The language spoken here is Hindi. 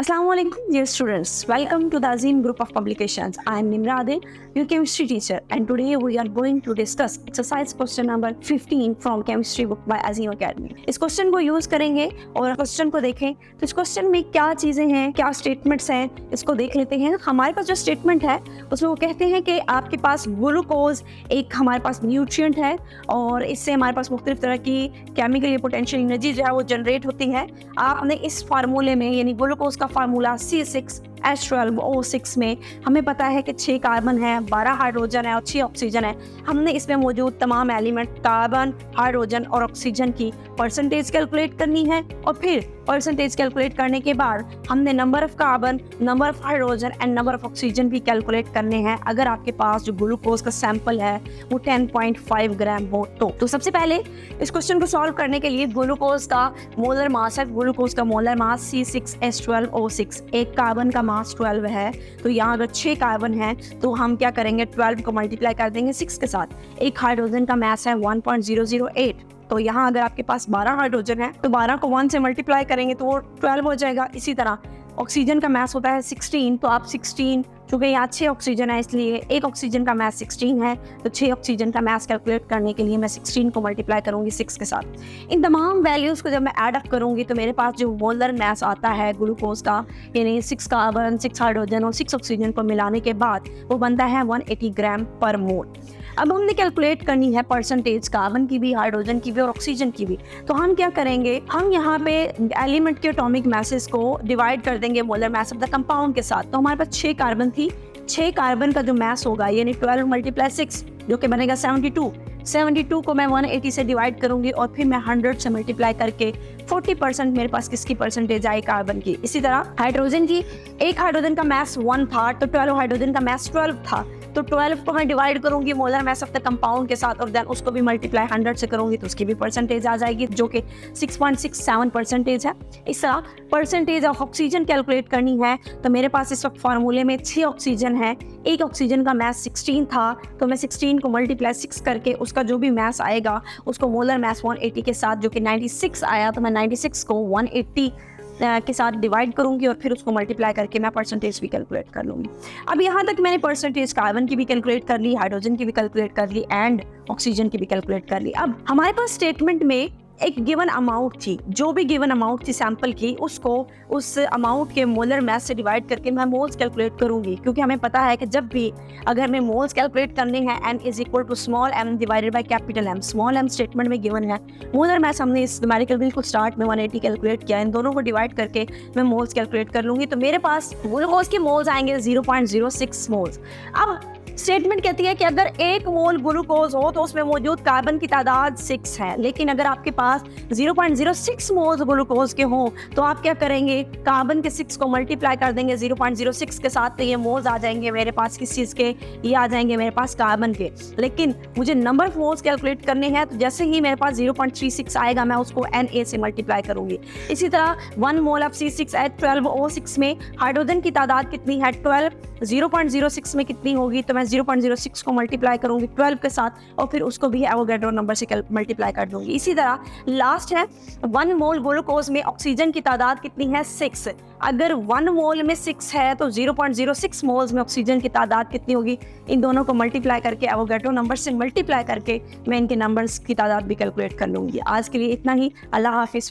Assalamualaikum dear students, welcome to the Azim group of publications. I am Nimra Adil, your chemistry teacher, and today we are going to discuss exercise question number 15 from chemistry book by Azim Academy. इस क्वेश्चन को यूज करेंगे और क्वेश्चन को देखें तो इस क्वेश्चन में क्या चीजें हैं, क्या स्टेटमेंट्स हैं, इसको देख लेते हैं। हमारे पास जो स्टेटमेंट है उसमें वो कहते हैं कि आपके पास ग्लूकोज एक हमारे पास न्यूट्रिएंट है और इससे हमारे पास मुख्तलिफ तरह की केमिकल पोटेंशियल एनर्जी जो है वो जनरेट होती है। आपने इस फार्मूले में यानी ग्लूकोज का फार्मूला C6H12O6 में हमें पता है कि 6 कार्बन है, 12 हाइड्रोजन है और 6 ऑक्सीजन है। हमने इसमें मौजूद तमाम एलिमेंट कार्बन, हाइड्रोजन और ऑक्सीजन की परसेंटेज कैलकुलेट करनी है और फिर परसेंटेज कैलकुलेट करने के बाद हमने number of carbon, number of hydrogen and number of oxygen भी कैलकुलेट करने हैं अगर आपके पास जो ग्लूकोज का सैंपल है वो 10.5 ग्राम हो तो सबसे पहले इस क्वेश्चन को सॉल्व करने के लिए ग्लूकोज का मोलर मास है। ग्लूकोज का मोलर मास C6H12O6, एक कार्बन का मास 12 है, तो यहाँ अगर 6 कार्बन है तो हम क्या करेंगे 12 को मल्टीप्लाई कर देंगे 6 के साथ। एक हाइड्रोजन का मास है 1.008, तो यहाँ अगर आपके पास 12 हाइड्रोजन है तो 12 को 1 से मल्टीप्लाई करेंगे तो वो 12 हो जाएगा। इसी तरह ऑक्सीजन का मास होता है 16, तो आप 16, चूँकि यहाँ 6 ऑक्सीजन है इसलिए एक ऑक्सीजन का मास 16 है, तो 6 ऑक्सीजन का मास कैलकुलेट करने के लिए मैं 16 को मल्टीप्लाई करूँगी 6 के साथ। इन तमाम वैल्यूज़ को जब मैं ऐड अप करूँगी तो मेरे पास जो मोलर मास आता है ग्लूकोज का यानी 6 कार्बन, 6 हाइड्रोजन और 6 ऑक्सीजन को मिलाने के बाद वो बनता है 180 ग्राम पर मोल। अब हमने कैलकुलेट करनी है परसेंटेज कार्बन की भी, हाइड्रोजन की भी और ऑक्सीजन की भी। तो हम क्या करेंगे, हम यहाँ पे एलिमेंट के एटॉमिक मासेस को डिवाइड कर देंगे molar mass of the compound के साथ। तो हमारे पास 6 कार्बन थी, 6 कार्बन का जो मास होगा यानी 12 × 6 जो कि बनेगा 72 को मैं 180 से डिवाइड करूंगी और फिर मैं 100 से मल्टीप्लाई करके 40% मेरे पास किसकी परसेंटेज आई, कार्बन की। इसी तरह हाइड्रोजन की, एक हाइड्रोजन का मास 1 था तो 12 हाइड्रोजन का मास 12 था, तो 12 को मैं डिवाइड करूंगी molar mass of the compound के साथ और देन उसको भी मल्टीप्लाई 100 से करूंगी तो उसकी भी परसेंटेज आ जाएगी जो कि 6.67% है। इस तरह परसेंटेज ऑफ ऑक्सीजन कैलकुलेट करनी है तो मेरे पास इस वक्त फार्मूले में 6 ऑक्सीजन है, एक ऑक्सीजन का मास 16 था, तो मैं 16 को मल्टीप्लाई 6 करके उसका जो भी मास आएगा उसको मोलर मास 180 के साथ जो कि 96 आया, तो मैं 96 को 180 के साथ डिवाइड करूंगी और फिर उसको मल्टीप्लाई करके मैं परसेंटेज भी कैलकुलेट कर लूँगी। अब यहाँ तक मैंने परसेंटेज कार्बन की भी कैलकुलेट कर ली, हाइड्रोजन की भी कैलकुलेट कर ली एंड ऑक्सीजन की भी कैलकुलेट कर ली। अब हमारे पास स्टेटमेंट में एक गिवन अमाउंट थी, जो भी गिवन अमाउंट थी सैंपल की उसको उस अमाउंट के मोलर मास से डिवाइड करके मैं मोल्स कैलकुलेट करूंगी, क्योंकि हमें पता है कि जब भी अगर मैं मोल्स कैलकुलेट करने हैं n = small m divided by capital M। Small m statement में गिवन है, मोलर मास हमने इस न्यूमेरिकल बिल्कुल स्टार्ट में 180 कैलकुलेट किया, इन दोनों को डिवाइड करके मैं मोल्स कैलकुलेट कर लूँगी। तो मेरे पास ग्लूकोज के मोल्स आएंगे 0.06 मोल्स। अब स्टेटमेंट कहती है कि अगर 1 मोल ग्लूकोज हो तो उसमें मौजूद कार्बन की तादाद 6 है, लेकिन अगर आपके पास 0.06 मोल्स ग्लूकोज के हों तो आप क्या करेंगे, कार्बन के 6 को मल्टीप्लाई कर देंगे 0.06 के साथ, तो ये मोल्स आ जाएंगे मेरे पास किस चीज़ के, ये आ जाएंगे मेरे पास कार्बन के। लेकिन मुझे नंबर ऑफ मोल्स कैलकुलेट करने हैं तो जैसे ही मेरे पास 0.36 आएगा मैं उसको Na से मल्टीप्लाई करूंगी। इसी तरह 1 मोल ऑफ C6H12O6 में हाइड्रोजन की तादाद कितनी है 12, 0.06 में कितनी होगी, तो मैं 0.06 को मल्टीप्लाई करूंगी 12 के साथ और फिर उसको भी एवोगैड्रो नंबर से मल्टीप्लाई कर दूंगी। इसी तरह लास्ट है 1 मोल ग्लूकोज में ऑक्सीजन की तादाद कितनी है 6। अगर 1 मोल में 6 है तो 0.06 मोल्स में ऑक्सीजन की तादाद कितनी होगी, इन दोनों को मल्टीप्लाई करके एवोगैड्रो नंबर से मल्टीप्लाई करके मैं इनके नंबर्स की तादाद भी कैलकुलेट कर लूंगी। आज के लिए इतना ही, अल्लाह हाफिज़।